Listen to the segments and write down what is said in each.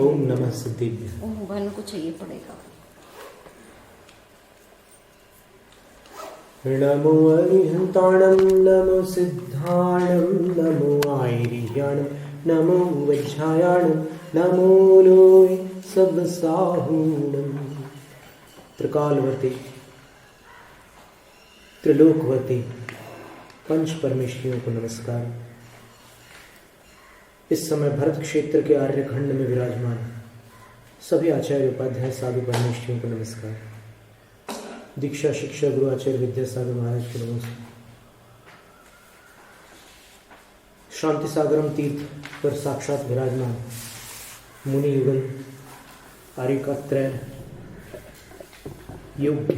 ओम नमः सिद्धिभ्यः। ओम भानु को चाहिए पड़ेगा। नमो अरिहन्ताणं नमो सिद्धाणं नमो आयर्याणं नमो वज्रायाणं नमो लोय सबसाहूणं। त्रिकालवर्ती त्रिलोकवर्ती पंच परमेश्वरियों को नमस्कार। इस समय भरत क्षेत्र के आर्यखंड में विराजमान सभी आचार्य उपाध्याय साधु परमेश्वरियों को नमस्कार। दीक्षा शिक्षा गुरु आचार्य विद्यासागर महाराज को नमस्कार। शांति सागरम तीर्थ पर साक्षात विराजमान मुनि युगल आर्यकात्रय योग्य,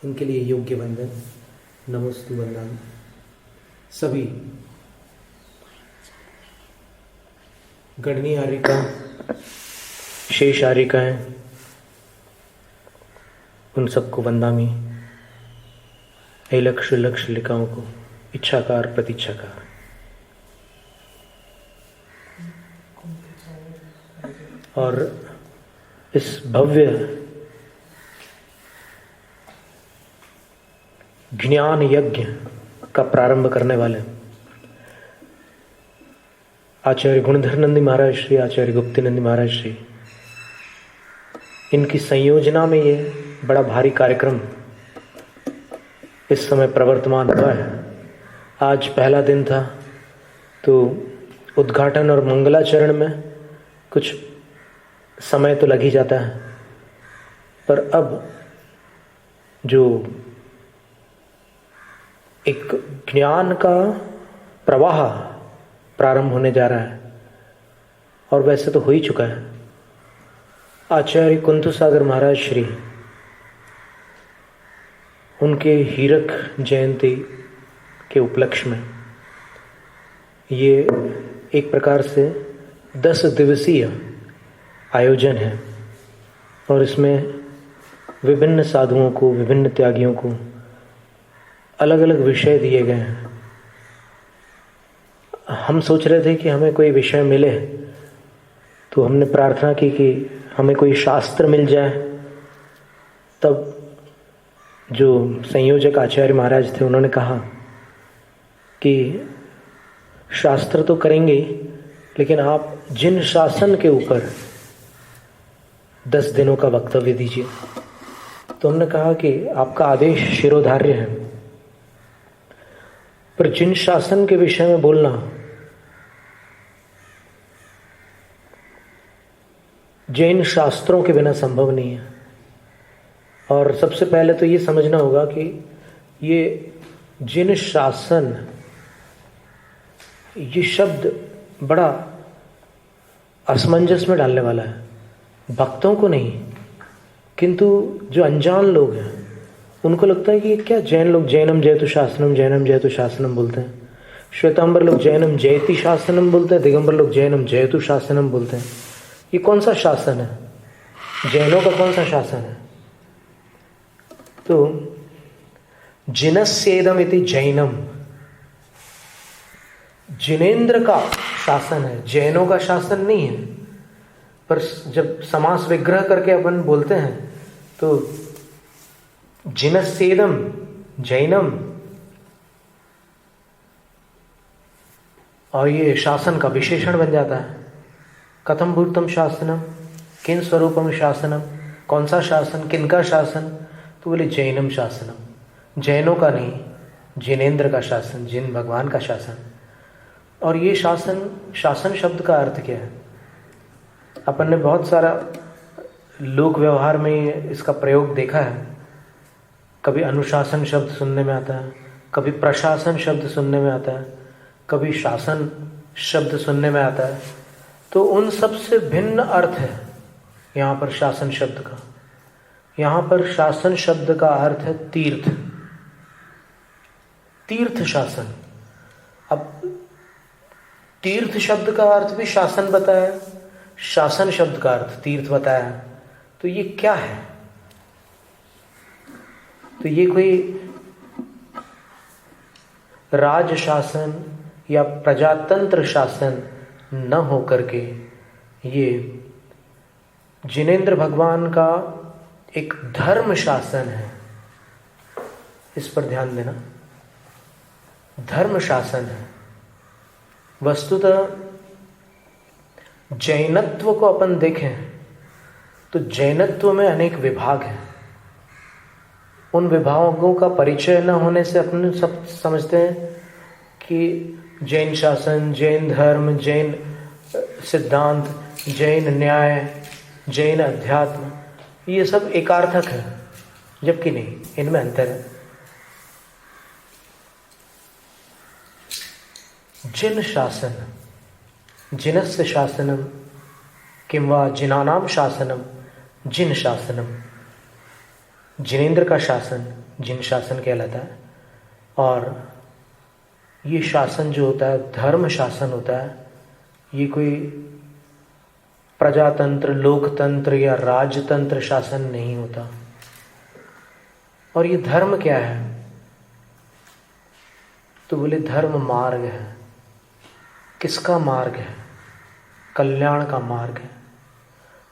इनके लिए योग्य वंदन नमोस्तु वंदन। सभी गणनीय आर्यिका शेष आर्यिकाएं उन सबको वंदामी। लक्ष्य लक्ष्य लिकाओं को इच्छाकार प्रतीक्षाकार। और इस भव्य ज्ञान यज्ञ का प्रारंभ करने वाले आचार्य गुणधर नंदी महाराज श्री, आचार्य गुप्ती नंदी महाराज श्री, इनकी संयोजना में ये बड़ा भारी कार्यक्रम इस समय प्रवर्तमान हुआ है। आज पहला दिन था तो उद्घाटन और मंगलाचरण में कुछ समय तो लग ही जाता है, पर अब जो एक ज्ञान का प्रवाह प्रारंभ होने जा रहा है, और वैसे तो हो ही चुका है। आचार्य कुंतु सागर महाराज श्री, उनके हीरक जयंती के उपलक्ष्य में ये एक प्रकार से 10 दिवसीय आयोजन है, और इसमें विभिन्न साधुओं को, विभिन्न त्यागियों को अलग अलग विषय दिए गए हैं। हम सोच रहे थे कि हमें कोई विषय मिले, तो हमने प्रार्थना की कि हमें कोई शास्त्र मिल जाए। तब जो संयोजक आचार्य महाराज थे उन्होंने कहा कि शास्त्र तो करेंगे, लेकिन आप जिन शासन के ऊपर 10 दिनों का वक्तव्य दीजिए। तो हमने कहा कि आपका आदेश शिरोधार्य है, पर जिन शासन के विषय में बोलना जैन शास्त्रों के बिना संभव नहीं है। और सबसे पहले तो ये समझना होगा कि ये जिन शासन, ये शब्द बड़ा असमंजस में डालने वाला है, भक्तों को नहीं किंतु जो अनजान लोग हैं उनको लगता है कि ये क्या जैन लोग जैनम जयतु शासनम, जैनम जयतु शासनम बोलते हैं। श्वेतांबर लोग जैनम जयति शासनम बोलते हैं, दिगंबर लोग जैनम जयतु शासनम बोलते हैं। ये कौन सा शासन है? जैनों का कौन सा शासन है? तो जिनस्येदम इति जैनम, जिनेन्द्र का शासन है, जैनों का शासन नहीं है। पर जब समास विग्रह करके अपन बोलते हैं तो जिनस्येदम जैनम, और ये शासन का विशेषण बन जाता है। कथम भूतम शासनम, किन स्वरूपम शासनम, कौन सा शासन, किनका शासन? तो बोले जैनम शासनम, जैनों का नहीं, जिनेन्द्र का शासन, जिन भगवान का शासन। और ये शासन, शासन शब्द का अर्थ क्या है? अपन ने बहुत सारा लोक व्यवहार में इसका प्रयोग देखा है। कभी अनुशासन शब्द सुनने में आता है, कभी प्रशासन शब्द सुनने में आता है, कभी शासन शब्द सुनने में आता है। तो उन सब से भिन्न अर्थ है यहाँ पर शासन शब्द का। यहाँ पर शासन शब्द का अर्थ है तीर्थ, तीर्थ शासन। अब तीर्थ शब्द का अर्थ भी शासन बताया, शासन शब्द का अर्थ तीर्थ बताया, तो ये क्या है? तो ये कोई राज शासन या प्रजातंत्र शासन न हो करके ये जिनेंद्र भगवान का एक धर्म शासन है। इस पर ध्यान देना, धर्म शासन है। वस्तुतः जैनत्व को अपन देखें तो जैनत्व में अनेक विभाग हैं। उन विभागों का परिचय न होने से अपन सब समझते हैं कि जैन शासन, जैन धर्म, जैन सिद्धांत, जैन न्याय, जैन अध्यात्म, ये सब एकार्थक है, जबकि नहीं, इनमें अंतर है। जिन शासन, जिनस्य शासनम किंवा जिनानाम शासनम जिन शासनम, जिनेंद्र का शासन जिन शासन कहलाता है। और ये शासन जो होता है धर्म शासन होता है। ये कोई प्रजातंत्र, लोकतंत्र या राजतंत्र शासन नहीं होता। और ये धर्म क्या है? तो बोले धर्म मार्ग है। किसका मार्ग है? कल्याण का मार्ग है।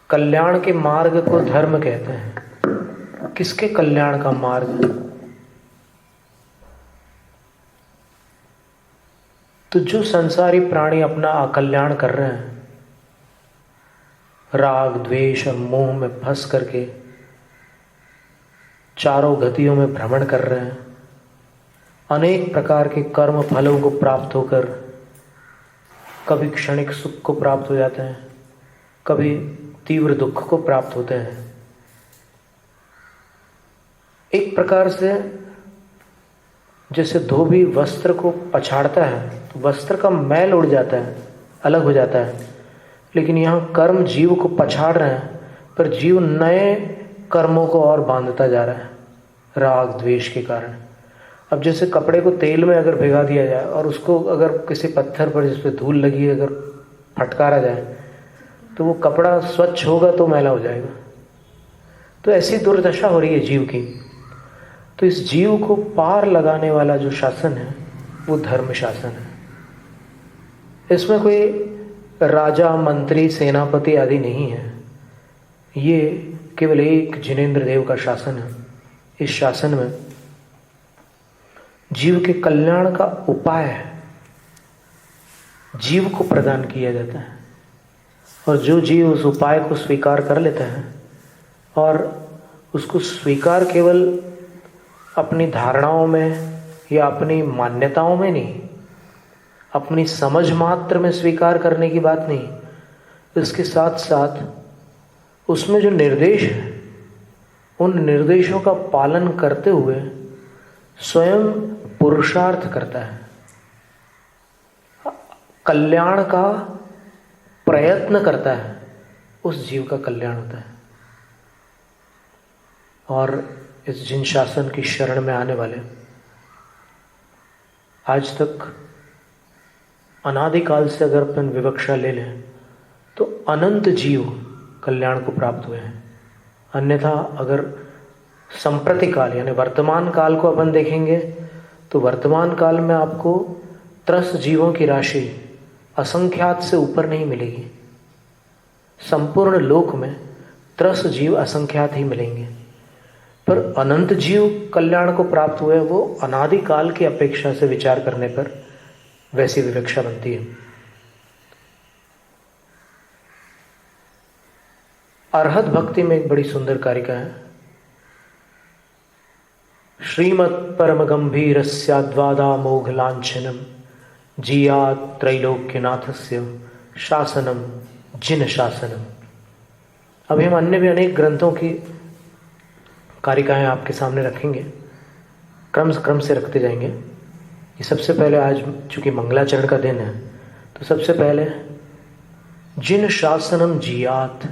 कल्याण के मार्ग को धर्म कहते हैं। किसके कल्याण का मार्ग? तो जो संसारी प्राणी अपना अकल्याण कर रहे हैं, राग, द्वेष और मोह में फंस करके चारों गतियों में भ्रमण कर रहे हैं, अनेक प्रकार के कर्म फलों को प्राप्त होकर कभी क्षणिक सुख को प्राप्त हो जाते हैं, कभी तीव्र दुख को प्राप्त होते हैं। एक प्रकार से जैसे धोबी वस्त्र को पछाड़ता है तो वस्त्र का मैल उड़ जाता है, अलग हो जाता है। लेकिन यहाँ कर्म जीव को पछाड़ रहे हैं, पर जीव नए कर्मों को और बांधता जा रहा है राग द्वेष के कारण। अब जैसे कपड़े को तेल में अगर भिगा दिया जाए और उसको अगर किसी पत्थर पर जिस पे धूल लगी है अगर फटकारा जाए तो वो कपड़ा स्वच्छ होगा तो मैला हो जाएगा। तो ऐसी दुर्दशा हो रही है जीव की। तो इस जीव को पार लगाने वाला जो शासन है वो धर्म शासन है। इसमें कोई राजा, मंत्री, सेनापति आदि नहीं है। ये केवल एक जिनेंद्र देव का शासन है। इस शासन में जीव के कल्याण का उपाय जीव को प्रदान किया जाता है। और जो जीव उस उपाय को स्वीकार कर लेता है और उसको स्वीकार केवल अपनी धारणाओं में या अपनी मान्यताओं में नहीं, अपनी समझ मात्र में स्वीकार करने की बात नहीं, इसके साथ साथ उसमें जो निर्देश है उन निर्देशों का पालन करते हुए स्वयं पुरुषार्थ करता है, कल्याण का प्रयत्न करता है, उस जीव का कल्याण होता है। और इस जिन शासन की शरण में आने वाले आज तक अनादिकाल से अगर अपन विवक्षा ले लें तो अनंत जीव कल्याण को प्राप्त हुए हैं। अन्यथा अगर संप्रति काल यानी वर्तमान काल को अपन देखेंगे तो वर्तमान काल में आपको त्रस्त जीवों की राशि असंख्यात से ऊपर नहीं मिलेगी। संपूर्ण लोक में त्रस्त जीव असंख्यात ही मिलेंगे, पर अनंत जीव कल्याण को प्राप्त हुए वो अनादि काल की अपेक्षा से विचार करने पर वैसी विवक्षा बनती है। अरहत भक्ति में एक बड़ी सुंदर कारिका है। श्रीमत् परम गंभीरस्याद्वादा मोघ लांछनम जियात् त्रैलोक्यनाथस्य शासनम जिन शासनम। अभी हम अन्य भी अनेक ग्रंथों की कारिकाएं आपके सामने रखेंगे, क्रम से रखते जाएंगे। ये सबसे पहले आज चूंकि मंगलाचरण का दिन है तो सबसे पहले जिन शासनम जियात।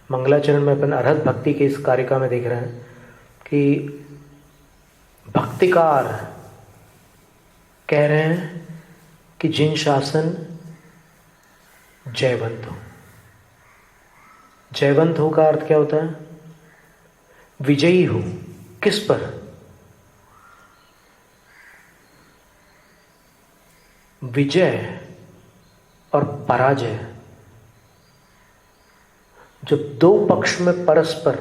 मंगलाचरण में अपन अरहत भक्ति के इस कारिका में देख रहे हैं कि भक्तिकार कह रहे हैं कि जिन शासन जयवंत हो। जयवंत हो का अर्थ क्या होता है? विजयी हो। किस पर? विजय और पराजय, जब दो पक्ष में परस्पर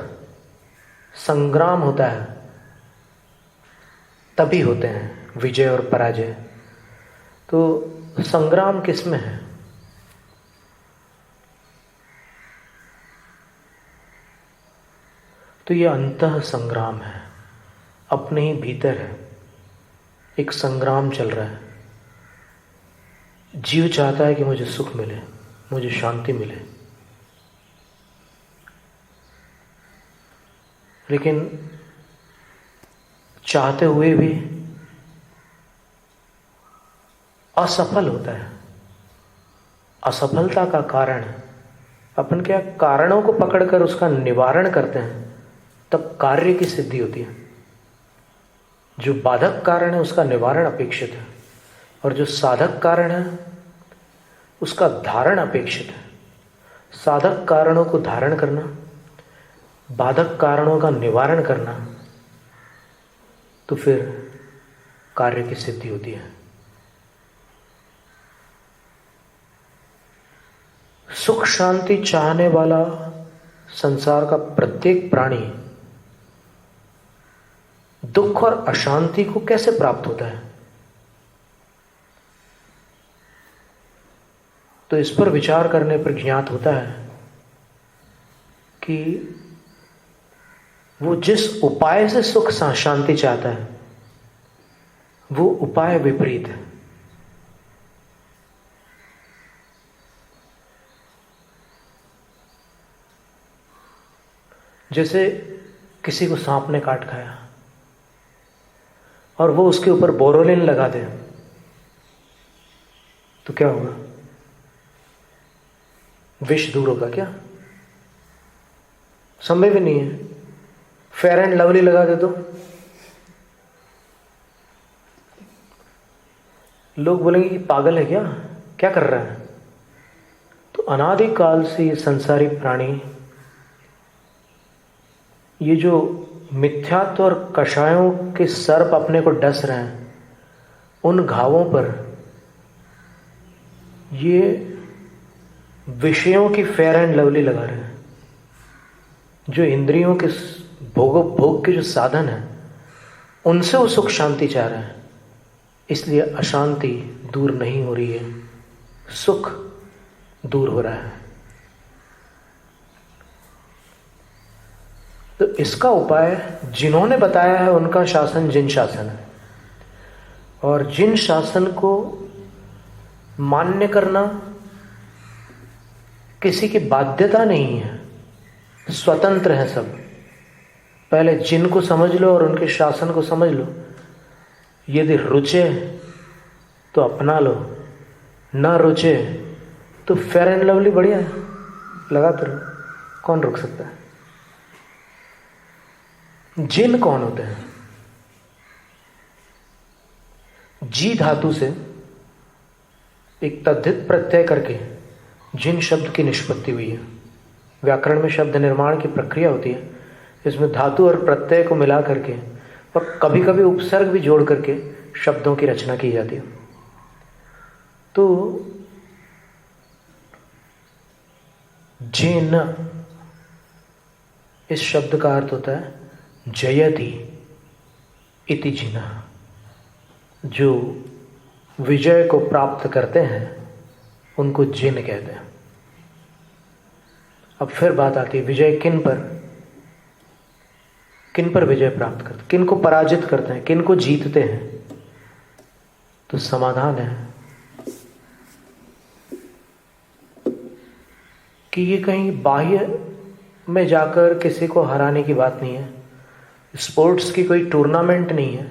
संग्राम होता है तभी होते हैं विजय और पराजय। तो संग्राम किस में है? तो ये अंतः संग्राम है, अपने ही भीतर है, एक संग्राम चल रहा है। जीव चाहता है कि मुझे सुख मिले, मुझे शांति मिले, लेकिन चाहते हुए भी असफल होता है। असफलता का कारण, अपन क्या कारणों को पकड़कर उसका निवारण करते हैं, तब कार्य की सिद्धि होती है। जो बाधक कारण है उसका निवारण अपेक्षित है, और जो साधक कारण है उसका धारण अपेक्षित है। साधक कारणों को धारण करना, बाधक कारणों का निवारण करना, तो फिर कार्य की सिद्धि होती है। सुख शांति चाहने वाला संसार का प्रत्येक प्राणी दुख और अशांति को कैसे प्राप्त होता है? तो इस पर विचार करने पर ज्ञात होता है कि वो जिस उपाय से सुख शांति चाहता है वो उपाय विपरीत है। जैसे किसी को सांप ने काट खाया और वो उसके ऊपर बोरोलिन लगा दे, तो क्या होगा? विष दूर होगा क्या? संभव ही नहीं है। फेयर एंड लवली लगा दे तो लोग बोलेंगे कि पागल है क्या, क्या कर रहा है? तो अनादिकाल से ये संसारी प्राणी, ये जो मिथ्यात्व और कषायों के सर्प अपने को डस रहे हैं, उन घावों पर ये विषयों की फेयर एंड लवली लगा रहे हैं। जो इंद्रियों के भोग के जो साधन हैं उनसे वो सुख शांति चाह रहे हैं, इसलिए अशांति दूर नहीं हो रही है, सुख दूर हो रहा है। तो इसका उपाय जिन्होंने बताया है उनका शासन जिन शासन है, और जिन शासन को मान्य करना किसी की बाध्यता नहीं है, स्वतंत्र है सब। पहले जिन को समझ लो और उनके शासन को समझ लो, यदि रुचे तो अपना लो, ना रुचे तो फेयर एंड लवली बढ़िया है, लगाते रहो, कौन रोक सकता है? जिन कौन होते हैं? जी धातु से एक तद्धित प्रत्यय करके जिन शब्द की निष्पत्ति हुई है। व्याकरण में शब्द निर्माण की प्रक्रिया होती है, इसमें धातु और प्रत्यय को मिला करके और कभी कभी उपसर्ग भी जोड़ करके शब्दों की रचना की जाती है। तो जिन, इस शब्द का अर्थ होता है जयति इति जिनः, जो विजय को प्राप्त करते हैं उनको जिन कहते हैं। अब फिर बात आती है विजय किन पर विजय प्राप्त करते, किन को पराजित करते हैं, किन को जीतते हैं? तो समाधान है कि ये कहीं बाह्य में जाकर किसी को हराने की बात नहीं है। स्पोर्ट्स की कोई टूर्नामेंट नहीं है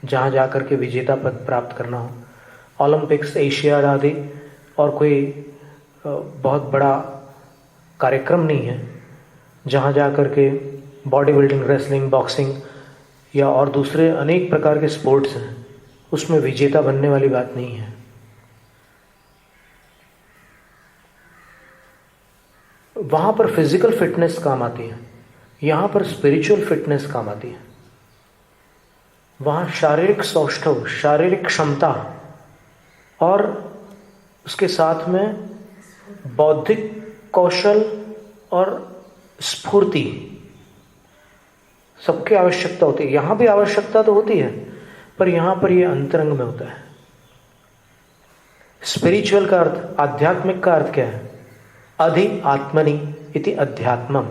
जहां जाकर के विजेता पद प्राप्त करना हो। ओलंपिक्स, एशियाड आदि और कोई बहुत बड़ा कार्यक्रम नहीं है जहां जाकर के बॉडी बिल्डिंग, रेसलिंग, बॉक्सिंग या और दूसरे अनेक प्रकार के स्पोर्ट्स हैं, उसमें विजेता बनने वाली बात नहीं है। वहां पर फिजिकल फिटनेस काम आती है, यहां पर स्पिरिचुअल फिटनेस काम आती है। वहां शारीरिक सौष्ठव, शारीरिक क्षमता और उसके साथ में बौद्धिक कौशल और स्फूर्ति सबकी आवश्यकता होती है। यहाँ भी आवश्यकता तो होती है, पर यहाँ पर ये अंतरंग में होता है। स्पिरिचुअल का अर्थ, आध्यात्मिक का अर्थ क्या है? अधि आत्मनि इति अध्यात्मम,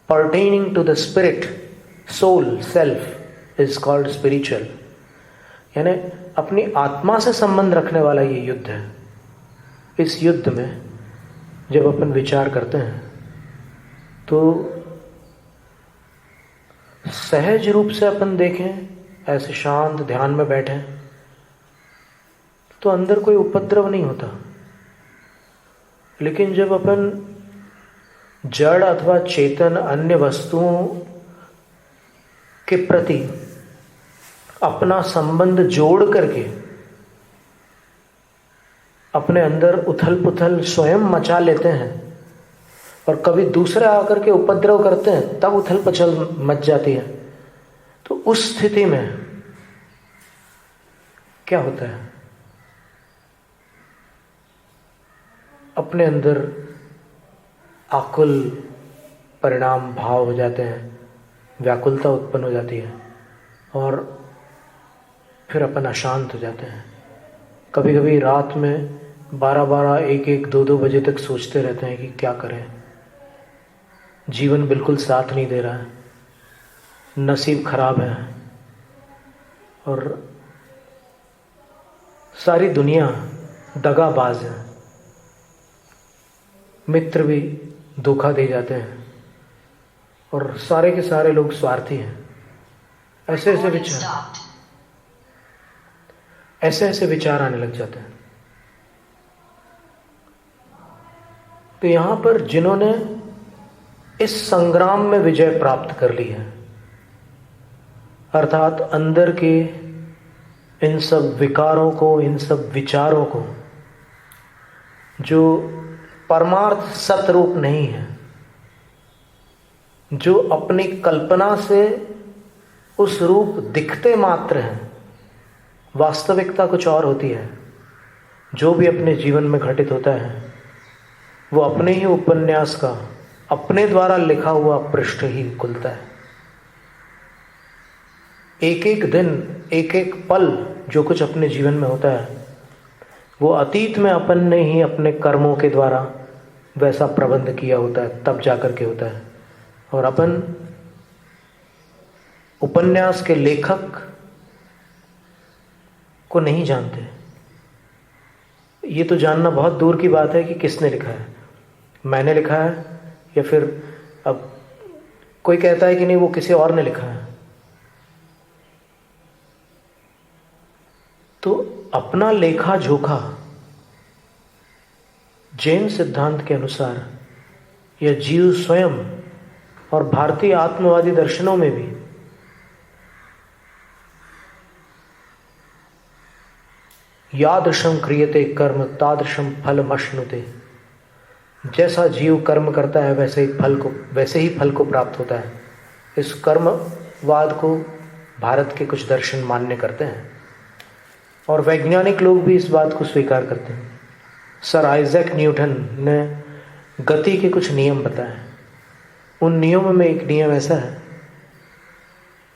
pertaining to the spirit, soul, self is called spiritual. यानी अपनी आत्मा से संबंध रखने वाला ये युद्ध है। इस युद्ध में जब अपन विचार करते हैं तो सहज रूप से अपन देखें, ऐसे शांत ध्यान में बैठे तो अंदर कोई उपद्रव नहीं होता। लेकिन जब अपन जड़ अथवा चेतन अन्य वस्तुओं के प्रति अपना संबंध जोड़ करके अपने अंदर उथल पुथल स्वयं मचा लेते हैं और कभी दूसरे आकर के उपद्रव करते हैं, तब उथल पुथल मच जाती है। तो उस स्थिति में क्या होता है? अपने अंदर आकुल परिणाम भाव हो जाते हैं, व्याकुलता उत्पन्न हो जाती है और फिर अपन अशांत हो जाते हैं। कभी कभी रात में 12-12, 1-1, 2-2 बजे तक सोचते रहते हैं कि क्या करें, जीवन बिल्कुल साथ नहीं दे रहा है, नसीब खराब है और सारी दुनिया दगाबाज है, मित्र भी धोखा दे जाते हैं और सारे के सारे लोग स्वार्थी हैं। ऐसे ऐसे विचार आने लग जाते हैं। तो यहां पर जिन्होंने इस संग्राम में विजय प्राप्त कर ली है, अर्थात अंदर के इन सब विकारों को, इन सब विचारों को, जो परमार्थ सतरूप नहीं है, जो अपनी कल्पना से उस रूप दिखते मात्र हैं, वास्तविकता कुछ और होती है। जो भी अपने जीवन में घटित होता है वो अपने ही उपन्यास का अपने द्वारा लिखा हुआ पृष्ठ ही खुलता है। एक एक दिन, एक एक पल जो कुछ अपने जीवन में होता है वो अतीत में अपन ने ही अपने कर्मों के द्वारा वैसा प्रबंध किया होता है, तब जाकर के होता है। और अपन उपन्यास के लेखक को नहीं जानते। ये तो जानना बहुत दूर की बात है कि किसने लिखा है, मैंने लिखा है या फिर अब कोई कहता है कि नहीं वो किसी और ने लिखा है। तो अपना लेखा जोखा जैन सिद्धांत के अनुसार या जीव स्वयं और भारतीय आत्मवादी दर्शनों में भी यादृशं क्रियते कर्म तादृशं फलमश्नुते, जैसा जीव कर्म करता है वैसे ही फल को प्राप्त होता है। इस कर्मवाद को भारत के कुछ दर्शन मान्य करते हैं और वैज्ञानिक लोग भी इस बात को स्वीकार करते हैं। सर आइजैक न्यूटन ने गति के कुछ नियम बताए। उन नियमों में एक नियम ऐसा है,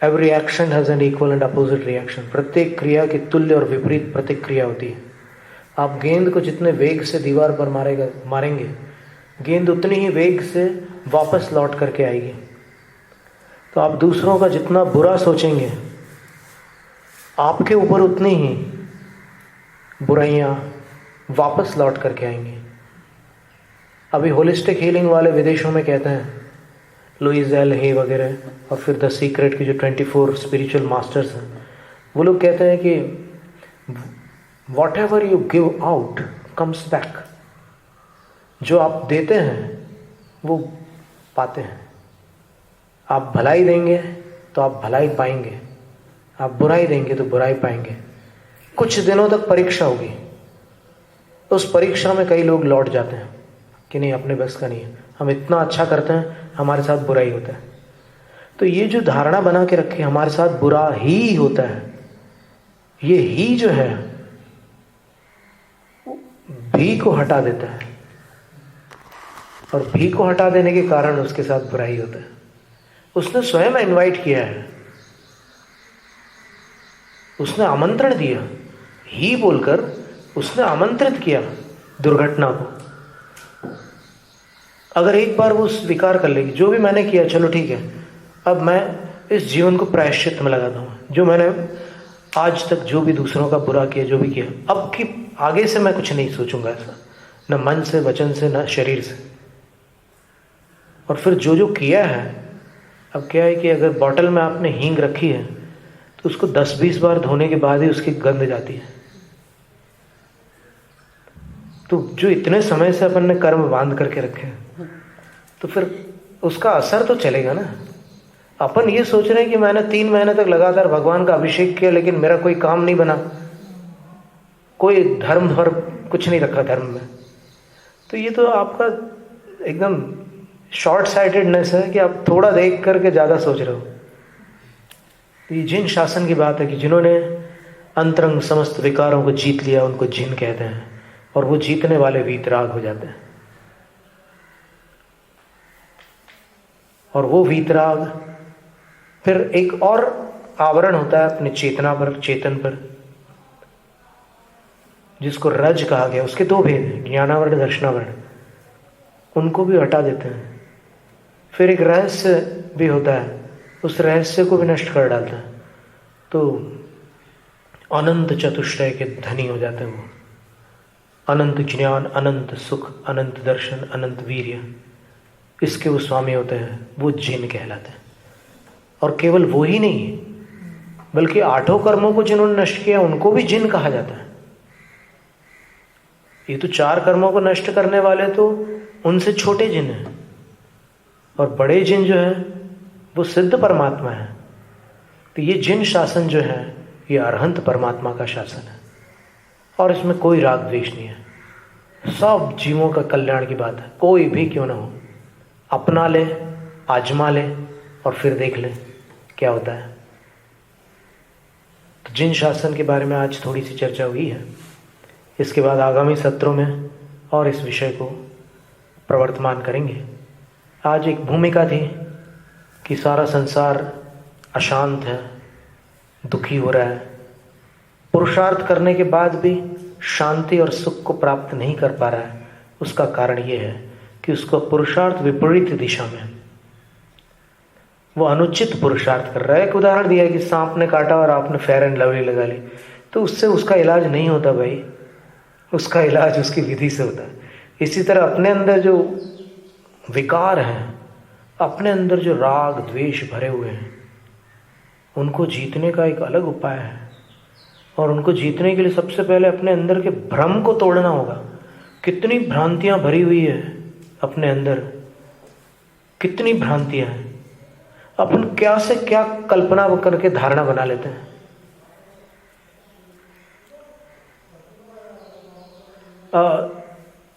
every action has an equal and opposite reaction. प्रत्येक क्रिया की तुल्य और विपरीत प्रतिक्रिया होती है। आप गेंद को जितने वेग से दीवार पर मारेंगे, गेंद उतनी ही वेग से वापस लौट करके आएगी। तो आप दूसरों का जितना बुरा सोचेंगे, आपके ऊपर उतनी ही बुराइयां वापस लौट करके आएंगी। अभी होलिस्टिक हीलिंग वाले विदेशों में कहते हैं, लुइस एल हे वगैरह, और फिर द सीक्रेट की जो 24 स्पिरिचुअल मास्टर्स हैं, वो लोग कहते हैं कि what ever you give out comes back. जो आप देते हैं वो पाते हैं। आप भलाई देंगे तो आप भलाई पाएंगे, आप बुराई देंगे तो बुराई पाएंगे। कुछ दिनों तक परीक्षा होगी, उस परीक्षा में कई लोग लौट जाते हैं कि नहीं, अपने बस का नहीं है, हम इतना अच्छा करते हैं, हमारे साथ बुरा ही होता है। तो ये जो धारणा बना के रखे हमारे साथ बुरा ही होता है, ये ही जो है भी को हटा देता है, और भी को हटा देने के कारण उसके साथ बुराई होता है। उसने स्वयं इनवाइट किया है, उसने आमंत्रण दिया, ही बोलकर उसने आमंत्रित किया दुर्घटना को। अगर एक बार वो स्वीकार कर लेगी, जो भी मैंने किया चलो ठीक है, अब मैं इस जीवन को प्रायश्चित में लगाता हूँ, जो मैंने आज तक जो भी दूसरों का बुरा किया, जो भी किया, अब की आगे से मैं कुछ नहीं सोचूंगा ऐसा, न मन से, वचन से, न शरीर से। और फिर जो जो किया है, अब क्या है कि अगर बॉटल में आपने हींग रखी है तो उसको 10-20 बार धोने के बाद ही उसकी गंध जाती है। तो जो इतने समय से अपन ने कर्म बांध करके रखे हैं, तो फिर उसका असर तो चलेगा ना। अपन ये सोच रहे हैं कि मैंने 3 महीने तक लगातार भगवान का अभिषेक किया, लेकिन मेरा कोई काम नहीं बना, कोई धर्म भर कुछ नहीं रखा धर्म में, तो ये तो आपका एकदम शॉर्ट साइटेडनेस है कि आप थोड़ा देख करके ज़्यादा सोच रहे हो। ये जिन शासन की बात है कि जिन्होंने अंतरंग समस्त विकारों को जीत लिया, उनको जिन कहते हैं, और वो जीतने वाले वीतराग हो जाते हैं। और वो वीतराग फिर एक और आवरण होता है अपने चेतना पर, चेतन पर, जिसको रज कहा गया। उसके 2 भेद हैं, ज्ञानावरण, दर्शनावरण, उनको भी हटा देते हैं। फिर एक रहस्य भी होता है, उस रहस्य को भी नष्ट कर डालता है। तो अनंत चतुष्टय के धनी हो जाते हैं वो। अनंत ज्ञान, अनंत सुख, अनंत दर्शन, अनंत वीर्य, इसके वो स्वामी होते हैं, वो जिन कहलाते हैं। और केवल वो ही नहीं, बल्कि 8 कर्मों को जिन्होंने नष्ट किया उनको भी जिन कहा जाता है। ये तो 4 कर्मों को नष्ट करने वाले तो उनसे छोटे जिन हैं, और बड़े जिन जो है वो सिद्ध परमात्मा है। तो ये जिन शासन जो है ये अरहंत परमात्मा का शासन है, और इसमें कोई राग द्वेष नहीं है। सब जीवों का कल्याण की बात है, कोई भी क्यों ना हो, अपना ले, आजमा ले, और फिर देख ले क्या होता है। तो जिन शासन के बारे में आज थोड़ी सी चर्चा हुई है। इसके बाद आगामी सत्रों में और इस विषय को प्रवर्तमान करेंगे। आज एक भूमिका थी कि सारा संसार अशांत है, दुखी हो रहा है, पुरुषार्थ करने के बाद भी शांति और सुख को प्राप्त नहीं कर पा रहा है। उसका कारण ये है कि उसका पुरुषार्थ विपरीत दिशा में, वो अनुचित पुरुषार्थ कर रहा है। एक उदाहरण दिया कि सांप ने काटा और आपने फेयर एंड लवली लगा ली, तो उससे उसका इलाज नहीं होता भाई, उसका इलाज उसकी विधि से होता है। इसी तरह अपने अंदर जो विकार हैं, अपने अंदर जो राग द्वेष भरे हुए हैं, उनको जीतने का एक अलग उपाय है। और उनको जीतने के लिए सबसे पहले अपने अंदर के भ्रम को तोड़ना होगा। कितनी भ्रांतियां भरी हुई है अपने अंदर, कितनी भ्रांतियां हैं। अपन क्या से क्या कल्पना करके धारणा बना लेते हैं।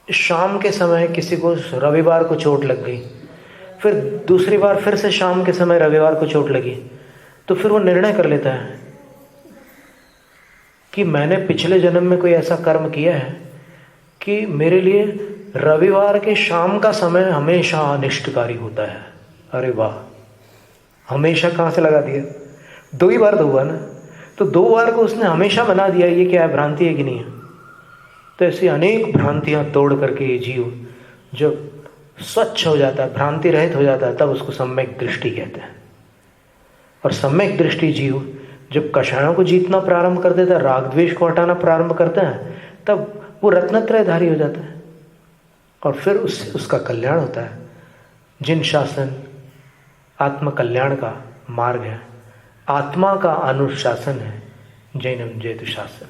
शाम के समय किसी को रविवार को चोट लग गई, फिर दूसरी बार फिर से शाम के समय रविवार को चोट लगी, तो फिर वो निर्णय कर लेता है कि मैंने पिछले जन्म में कोई ऐसा कर्म किया है कि मेरे लिए रविवार के शाम का समय हमेशा अनिष्टकारी होता है। अरे वाह, हमेशा कहाँ से लगा दिया, 2 ही बार तो हुआ ना, तो 2 बार को उसने हमेशा बना दिया। ये क्या है, भ्रांति है कि नहीं है? तो ऐसी अनेक भ्रांतियां तोड़ करके ये जीव जब स्वच्छ हो जाता है, भ्रांति रहित हो जाता है, तब उसको सम्यक दृष्टि कहते हैं। और सम्यक दृष्टि जीव जब कषायों को जीतना प्रारंभ कर देता है, राग द्वेष को हटाना प्रारंभ करता है, तब वो रत्नत्रयधारी हो जाता है, और फिर उससे उसका कल्याण होता है। जिन शासन आत्म कल्याण का मार्ग है, आत्मा का अनुशासन है। जैनम जयतु शास्त्रम।